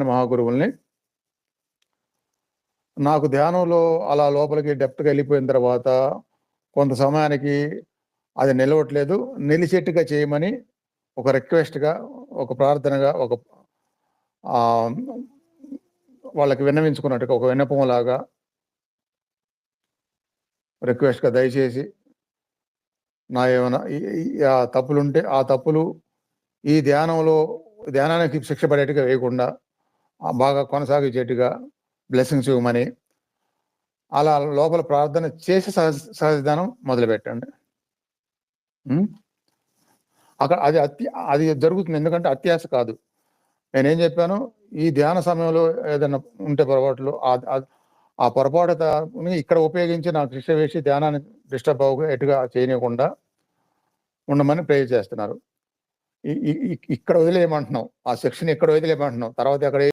రామకృష్ణ మహాగురువుల్ని. నాకు ధ్యానంలో అలా లోపలికి డెప్త్‌గా వెళ్ళిపోయిన తర్వాత కొంత సమయానికి అది నిలవట్లేదు. నిలిచేట్టుగా చేయమని ఒక రిక్వెస్ట్‌గా, ఒక ప్రార్థనగా, ఒక ఆహ్, వాళ్ళకి విన్నవించుకున్నట్టుగా, ఒక విన్నపంలాగా రిక్వెస్ట్‌గా దయచేసి నా ఏమైనా ఈ ఈ ఆ తప్పులుంటే ఆ తప్పులు ఈ ధ్యానానికి శిక్ష పడేట్టుగా వేయకుండా బాగా కొనసాగించేట్టుగా బ్లెస్సింగ్స్ ఇవ్వమని అలా లోపల ప్రార్థన చేసి సహజ ధ్యానం మొదలుపెట్టండి. హ్మ్. అది జరుగుతుంది. ఎందుకంటే అత్యాశ కాదు. నేనేం చెప్పాను, ఈ ధ్యాన సమయంలో ఏదైనా ఉంటే పొరపాట్లు ఆ పొరపాటుని ఇక్కడ ఉపయోగించి నాకు శిక్ష వేసి ధ్యానాన్ని డిస్టర్బ్ అయ్యేట్టుగా చేయనీయకుండా ఉండమని ప్రేయర్ చేస్తున్నారు. ఇక్కడ వదిలేయమంటున్నాం. ఆ శిక్షని ఇక్కడ వదిలేయమంటున్నాం. తర్వాత ఎక్కడ